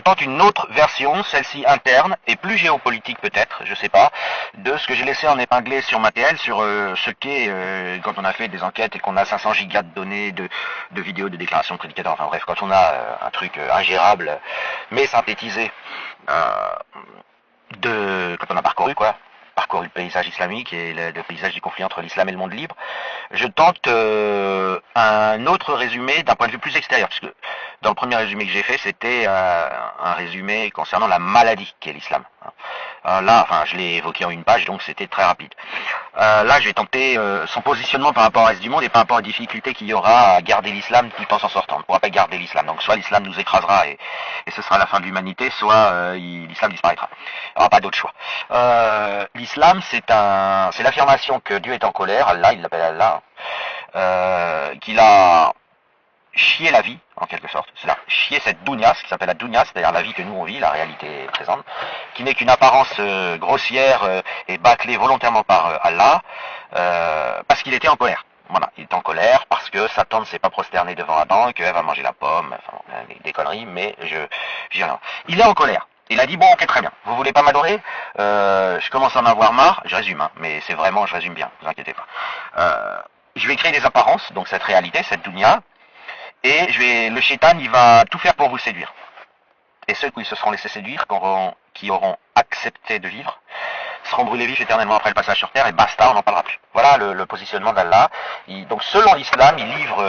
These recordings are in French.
tente une autre version, celle-ci interne, et plus géopolitique peut-être, je sais pas, de ce que j'ai laissé en épinglé sur Mattel, sur ce qu'est, quand on a fait des enquêtes et qu'on a 500 gigas de données, de vidéos, de déclarations de prédicateurs, enfin bref, quand on a un truc ingérable, mais synthétisé, quand on a parcouru le paysage islamique et le paysage du conflit entre l'islam et le monde libre, je tente un autre résumé d'un point de vue plus extérieur, parce que dans le premier résumé que j'ai fait, c'était un résumé concernant la maladie qu'est l'islam. Là, enfin, je l'ai évoqué en une page, donc c'était très rapide. Là, je vais tenter son positionnement par rapport au reste du monde et par rapport aux difficultés qu'il y aura à garder l'islam tout en s'en sortant. On ne pourra pas garder l'islam. Donc, soit l'islam nous écrasera et ce sera la fin de l'humanité, soit l'islam disparaîtra. Il n'y aura pas d'autre choix. L'islam, c'est l'affirmation que Dieu est en colère, Allah, il l'appelle Allah, qu'il a chier la vie, en quelque sorte, c'est-à-dire chier cette dunya, ce qui s'appelle la dunya, c'est-à-dire la vie que nous on vit, la réalité présente, qui n'est qu'une apparence grossière et bâclée volontairement par Allah, parce qu'il était en colère. Voilà, il est en colère parce que Satan ne s'est pas prosterné devant Adam, qu'Ève a mangé la pomme, enfin, des conneries, mais il est en colère. Il a dit, bon, ok, très bien, vous voulez pas m'adorer, je commence à en avoir marre, je résume, hein, mais c'est vraiment, je résume bien, ne vous inquiétez pas. Je vais créer des apparences, donc cette réalité, cette dunya, et le shaitan, il va tout faire pour vous séduire. Et ceux qui se seront laissés séduire, qui auront accepté de vivre, seront brûlés vifs éternellement après le passage sur terre, et basta, on n'en parlera plus. Voilà le positionnement d'Allah. Donc selon l'islam, il livre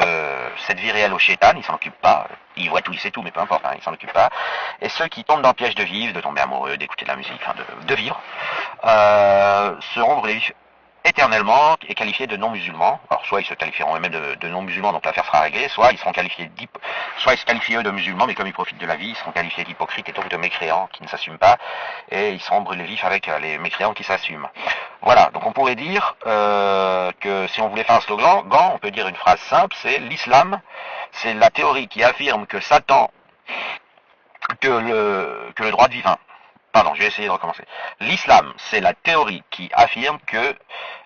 cette vie réelle au shaitan, il s'en occupe pas, il voit tout, il sait tout, mais peu importe, hein, il s'en occupe pas. Et ceux qui tombent dans le piège de vivre, de tomber amoureux, d'écouter de la musique, enfin de vivre, seront brûlés vifs éternellement et qualifiés de non-musulmans. Alors soit ils se qualifieront eux-mêmes de non-musulmans, donc l'affaire sera réglée, soit ils seront qualifiés soit ils se qualifient eux de musulmans, mais comme ils profitent de la vie, ils seront qualifiés d'hypocrites et donc de mécréants qui ne s'assument pas, et ils seront brûlés vifs avec les mécréants qui s'assument. Voilà, donc on pourrait dire que si on voulait faire un slogan, on peut dire une phrase simple, c'est l'islam, c'est la théorie qui affirme que Satan, que le droit divin, pardon, je vais essayer de recommencer. L'islam, c'est la théorie qui affirme que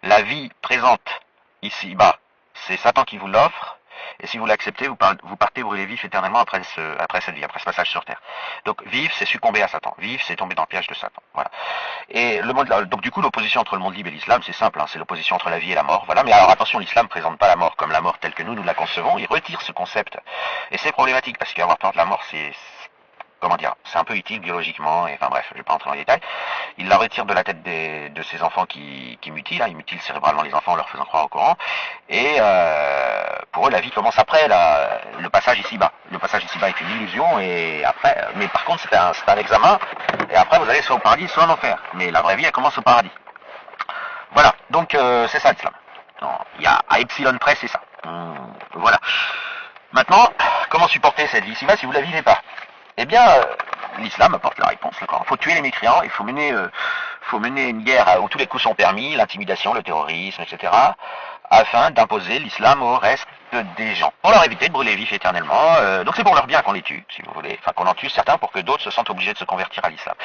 la vie présente ici-bas, c'est Satan qui vous l'offre, et si vous l'acceptez, vous partez brûler vif éternellement après cette vie, après ce passage sur Terre. Donc vivre, c'est succomber à Satan. Vivre, c'est tomber dans le piège de Satan. Voilà. Et donc du coup, l'opposition entre le monde libre et l'islam, c'est simple, hein, c'est l'opposition entre la vie et la mort. Voilà. Mais alors attention, l'islam ne présente pas la mort comme la mort telle que nous la concevons. Il retire ce concept. Et c'est problématique, parce qu'avoir peur de la mort, comment dire, c'est un peu utile biologiquement, et enfin bref, je vais pas entrer dans les détails. Il la retire de la tête de ces enfants qui mutilent, hein, ils mutilent cérébralement les enfants en leur faisant croire au Coran, et pour eux la vie commence après le passage ici-bas. Le passage ici-bas est une illusion, et après, mais par contre c'est un examen, et après vous allez soit au paradis, soit en enfer. Mais la vraie vie elle commence au paradis. Voilà, donc c'est ça l'islam. Il y a à epsilon près, c'est ça. Voilà. Maintenant, comment supporter cette vie ici-bas si vous la vivez pas? Eh bien, l'islam apporte la réponse. Il faut tuer les mécréants, il faut mener une guerre où tous les coups sont permis, l'intimidation, le terrorisme, etc., afin d'imposer l'islam au reste des gens, pour leur éviter de brûler vifs éternellement. Donc c'est pour leur bien qu'on les tue, si vous voulez, enfin qu'on en tue certains pour que d'autres se sentent obligés de se convertir à l'islam.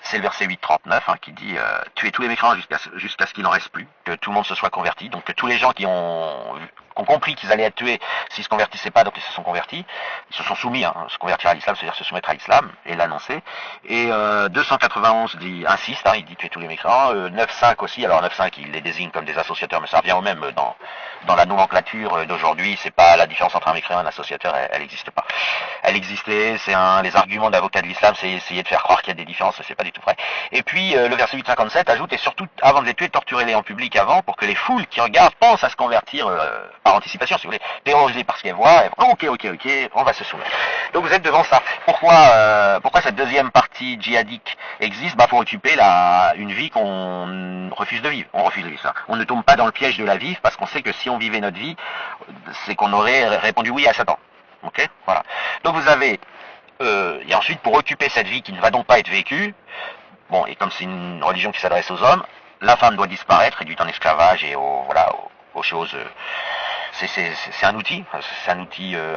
C'est le verset 8.39 hein, qui dit tuer tous les mécréants jusqu'à ce qu'il n'en reste plus, que tout le monde se soit converti, donc que tous les gens qui ont compris qu'ils allaient être tués s'ils se convertissaient pas, donc ils se sont convertis, ils se sont soumis, hein, se convertir à l'islam, c'est-à-dire se soumettre à l'islam et l'annoncer. Et 291 insiste, hein, il dit tuer tous les mécréants. 9.5 aussi, alors 9.5 il les désigne comme des associateurs, mais ça revient au même dans la nomenclature d'aujourd'hui, c'est pas la différence entre un mécréant et un associateur, elle n'existe pas. Elle existait, les arguments d'avocats de l'islam, c'est essayer de faire croire qu'il y a des différences, c'est pas du tout vrai. Et puis le verset 8.57 ajoute, et surtout avant de les tuer, torturez-les en public avant, pour que les foules qui regardent pensent à se convertir par anticipation, si vous voulez, terroriser parce qu'elles voient, ok, on va se soumettre. Donc vous êtes devant ça. Pourquoi cette deuxième partie djihadique existe? Pour occuper une vie qu'on refuse de vivre. On refuse de vivre ça. On ne tombe pas dans le piège de la vie parce qu'on sait que si on vivait notre vie, c'est qu'on aurait répondu oui à Satan. Ok, voilà. Donc vous avez et ensuite pour occuper cette vie qui ne va donc pas être vécue, bon, et comme c'est une religion qui s'adresse aux hommes, la femme doit disparaître, réduite en esclavage et aux choses. C'est un outil,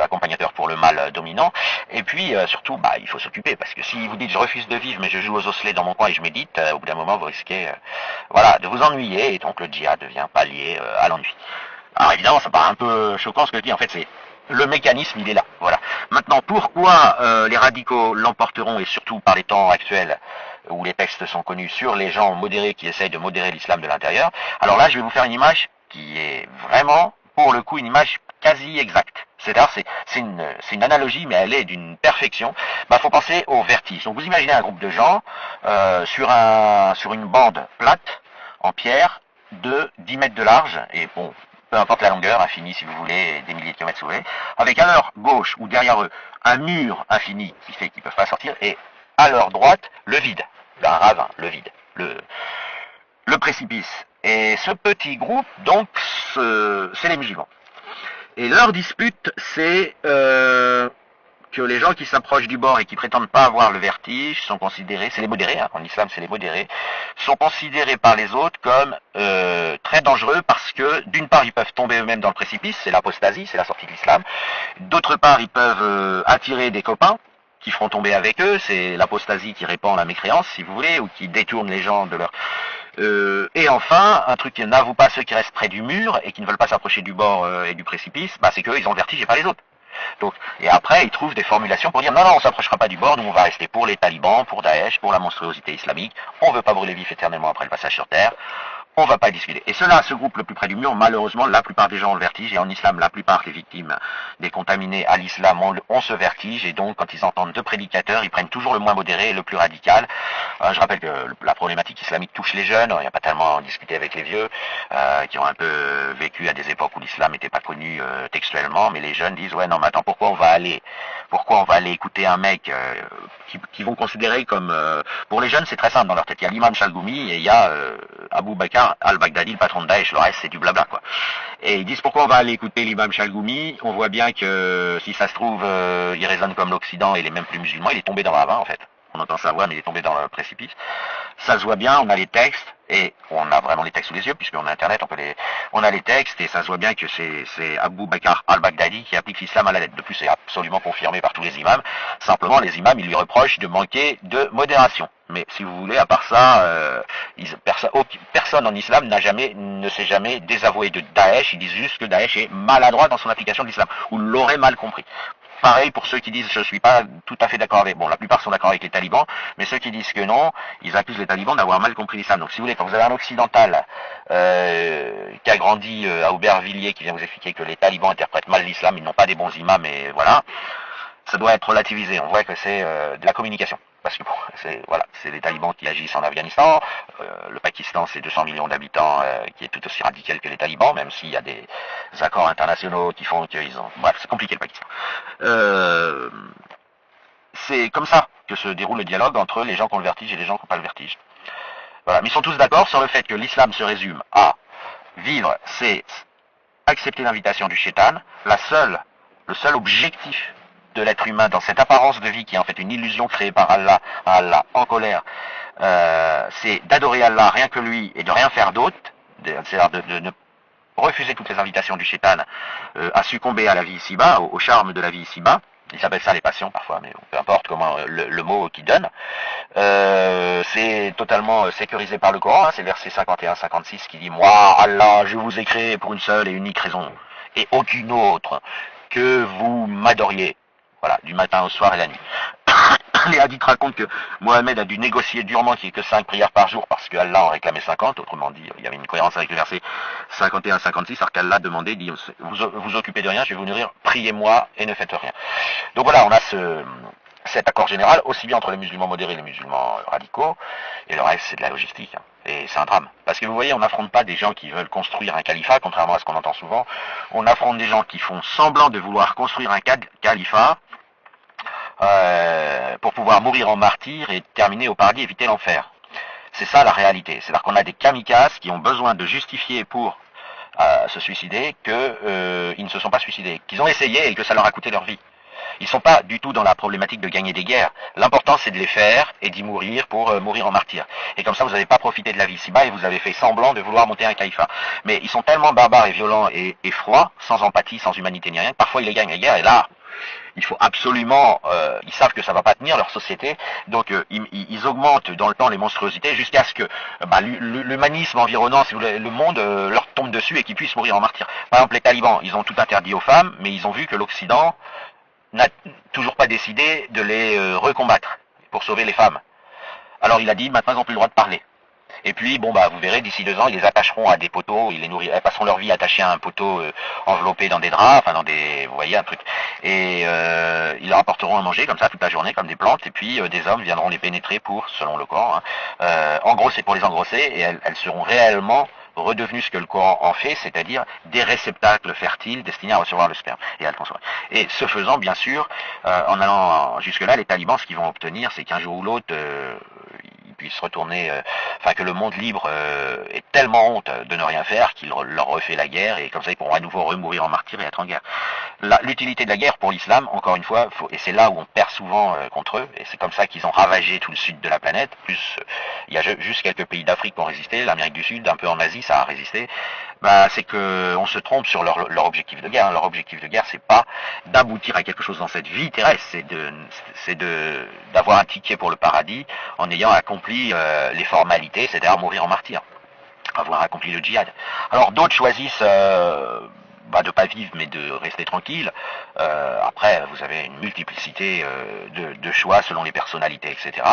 accompagnateur pour le mal dominant. Et puis surtout, il faut s'occuper, parce que si vous dites je refuse de vivre, mais je joue aux osselets dans mon coin et je médite, au bout d'un moment vous risquez, de vous ennuyer, et donc le djihad devient palier à l'ennui. Alors évidemment, ça paraît un peu choquant ce que je dis. En fait, le mécanisme, il est là. Voilà. Maintenant, pourquoi les radicaux l'emporteront, et surtout par les temps actuels où les textes sont connus, sur les gens modérés qui essayent de modérer l'islam de l'intérieur. Alors là, je vais vous faire une image qui est vraiment, pour le coup, une image quasi exacte. C'est-à-dire, c'est une analogie, mais elle est d'une perfection. Bah, faut penser au vertige. Donc, vous imaginez un groupe de gens sur une bande plate, en pierre, de 10 mètres de large, et bon, peu importe la longueur, infinie si vous voulez, des milliers de kilomètres si vous voulez, avec à leur gauche ou derrière eux un mur infini qui fait qu'ils ne peuvent pas sortir, et à leur droite le vide, un ravin, le vide, le précipice. Et ce petit groupe, donc, c'est les musulmans. Et leur dispute, c'est que les gens qui s'approchent du bord et qui prétendent pas avoir le vertige sont considérés, c'est les modérés, hein, en islam c'est les modérés, sont considérés par les autres comme très dangereux parce que d'une part ils peuvent tomber eux-mêmes dans le précipice, c'est l'apostasie, c'est la sortie de l'islam, d'autre part ils peuvent attirer des copains qui feront tomber avec eux, c'est l'apostasie qui répand la mécréance si vous voulez, ou qui détourne les gens de leur... et enfin, un truc qui n'avoue pas ceux qui restent près du mur et qui ne veulent pas s'approcher du bord et du précipice, bah, c'est qu'eux ils ont le vertige et pas les autres. Donc, et après, ils trouvent des formulations pour dire non, non, on s'approchera pas du bord, nous on va rester pour les talibans, pour Daesh, pour la monstruosité islamique, on veut pas brûler vif éternellement après le passage sur terre, on va pas discuter. Et cela, ce groupe le plus près du mur, malheureusement, la plupart des gens ont le vertige, et en islam, la plupart des victimes des contaminés à l'islam ont ce vertige, et donc quand ils entendent deux prédicateurs, ils prennent toujours le moins modéré et le plus radical. Je rappelle que la problématique islamique touche les jeunes, il n'y a pas tellement à en discuter avec les vieux, qui ont un peu vécu à des époques où l'islam n'était pas connu textuellement, mais les jeunes disent ouais non mais attends, pourquoi on va aller écouter un mec qui vont considérer comme pour les jeunes c'est très simple dans leur tête, il y a l'imam Chalgoumi et il y a Abu Bakr al-Baghdadi, le patron de Daesh, le reste c'est du blabla quoi. Et ils disent pourquoi on va aller écouter l'imam Chalgoumi, on voit bien que si ça se trouve il résonne comme l'Occident et il est même plus musulman, il est tombé dans la ravin en fait. On entend sa voix mais il est tombé dans le précipice. Ça se voit bien, on a les textes, et on a vraiment les textes sous les yeux, puisqu'on a internet, on a les textes, et ça se voit bien que c'est Abu Bakr al-Baghdadi qui applique l'islam à la lettre. De plus, c'est absolument confirmé par tous les imams. Simplement, les imams, ils lui reprochent de manquer de modération. Mais si vous voulez, à part ça, personne en islam ne s'est jamais désavoué de Daesh. Ils disent juste que Daesh est maladroit dans son application de l'islam, ou l'aurait mal compris. Pareil pour ceux qui disent je suis pas tout à fait d'accord avec, bon la plupart sont d'accord avec les talibans, mais ceux qui disent que non, ils accusent les talibans d'avoir mal compris l'islam. Donc si vous voulez, quand vous avez un occidental qui a grandi à Aubervilliers, qui vient vous expliquer que les talibans interprètent mal l'islam, ils n'ont pas des bons imams, et voilà, ça doit être relativisé. On voit que c'est de la communication. Parce que bon, c'est les talibans qui agissent en Afghanistan. Le Pakistan, c'est 200 millions d'habitants, qui est tout aussi radical que les talibans, même s'il y a des accords internationaux qui font qu'ils ont... Bref, c'est compliqué le Pakistan. C'est comme ça que se déroule le dialogue entre les gens qui ont le vertige et les gens qui n'ont pas le vertige. Voilà. Mais ils sont tous d'accord sur le fait que l'islam se résume à vivre, c'est accepter l'invitation du shaitan, le seul objectif de l'être humain dans cette apparence de vie qui est en fait une illusion créée par Allah en colère, c'est d'adorer Allah, rien que lui, et de rien faire d'autre, c'est-à-dire de ne refuser toutes les invitations du shaitan, à succomber à la vie ici-bas, au charme de la vie ici-bas. Ils appellent ça les passions parfois, mais peu importe comment le mot qu'ils donnent. C'est totalement sécurisé par le Coran, hein, c'est verset 51-56 qui dit « Moi, Allah, je vous ai créé pour une seule et unique raison, et aucune autre, que vous m'adoriez. » Voilà, du matin au soir et la nuit. Les hadiths racontent que Mohamed a dû négocier durement qu'il n'y ait que 5 prières par jour parce qu'Allah en réclamait 50, autrement dit, il y avait une cohérence avec le verset 51-56, alors qu'Allah demandait, dit, vous occupez de rien, je vais vous nourrir, priez-moi et ne faites rien. Donc voilà, on a cet accord général, aussi bien entre les musulmans modérés et les musulmans radicaux, et le reste c'est de la logistique, hein. Et c'est un drame. Parce que vous voyez, on n'affronte pas des gens qui veulent construire un califat, contrairement à ce qu'on entend souvent, on affronte des gens qui font semblant de vouloir construire un califat, pour pouvoir mourir en martyr et terminer au paradis, éviter l'enfer. C'est ça la réalité. C'est-à-dire qu'on a des kamikazes qui ont besoin de justifier pour se suicider qu'ils ne se sont pas suicidés, qu'ils ont essayé et que ça leur a coûté leur vie. Ils ne sont pas du tout dans la problématique de gagner des guerres. L'important c'est de les faire et d'y mourir pour mourir en martyr. Et comme ça vous n'avez pas profité de la vie ici-bas et vous avez fait semblant de vouloir monter un califat. Mais ils sont tellement barbares et violents et froids, sans empathie, sans humanité ni rien, que parfois ils les gagnent les guerres et là, il faut absolument, ils savent que ça va pas tenir leur société, donc ils augmentent dans le temps les monstruosités jusqu'à ce que l'humanisme environnant, si vous voulez, le monde leur tombe dessus et qu'ils puissent mourir en martyrs. Par exemple, les talibans, ils ont tout interdit aux femmes, mais ils ont vu que l'Occident n'a toujours pas décidé de les recombattre pour sauver les femmes. Alors il a dit, maintenant ils n'ont plus le droit de parler. Et puis, bon, bah, vous verrez, d'ici 2 ans, ils les attacheront à des poteaux, elles passeront leur vie attachées à un poteau enveloppé dans des draps, enfin dans des, vous voyez, un truc. Et ils leur apporteront à manger comme ça toute la journée, comme des plantes, et puis des hommes viendront les pénétrer pour, selon le Coran, engrosser pour les engrosser, et elles seront réellement redevenues ce que le Coran en fait, c'est-à-dire des réceptacles fertiles destinés à recevoir le sperme et à le consommer. Et ce faisant, bien sûr, en allant jusque-là, les talibans, ce qu'ils vont obtenir, c'est qu'un jour ou l'autre, puisse retourner, que le monde libre ait tellement honte de ne rien faire qu'il leur refait la guerre et comme ça ils pourront à nouveau remourir en martyrs et être en guerre. L'utilité de la guerre pour l'islam, encore une fois, et c'est là où on perd souvent contre eux, et c'est comme ça qu'ils ont ravagé tout le sud de la planète, plus il y a juste quelques pays d'Afrique qui ont résisté, l'Amérique du Sud, un peu en Asie, ça a résisté, c'est que on se trompe sur leur objectif de guerre. Leur objectif de guerre, c'est pas d'aboutir à quelque chose dans cette vie terrestre, c'est d'avoir un ticket pour le paradis en ayant accompli les formalités, c'est-à-dire mourir en martyr, avoir accompli le djihad. Alors d'autres choisissent de pas vivre mais de rester tranquille. Après, vous avez une multiplicité de choix selon les personnalités, etc.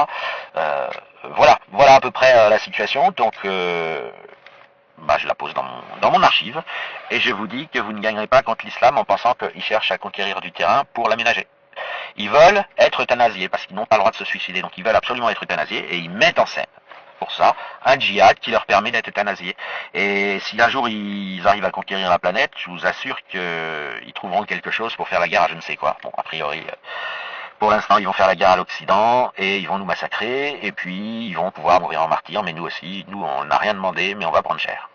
Voilà à peu près la situation. Donc je la pose dans mon archive et je vous dis que vous ne gagnerez pas contre l'islam en pensant qu'ils cherchent à conquérir du terrain pour l'aménager. Ils veulent être euthanasiés parce qu'ils n'ont pas le droit de se suicider, donc ils veulent absolument être euthanasiés et ils mettent en scène pour ça un djihad qui leur permet d'être euthanasiés. Et si un jour ils arrivent à conquérir la planète, je vous assure qu'ils trouveront quelque chose pour faire la guerre à je ne sais quoi. Bon, a priori, pour l'instant, ils vont faire la guerre à l'Occident et ils vont nous massacrer et puis ils vont pouvoir mourir en martyrs, mais nous aussi, nous on n'a rien demandé, mais on va prendre cher.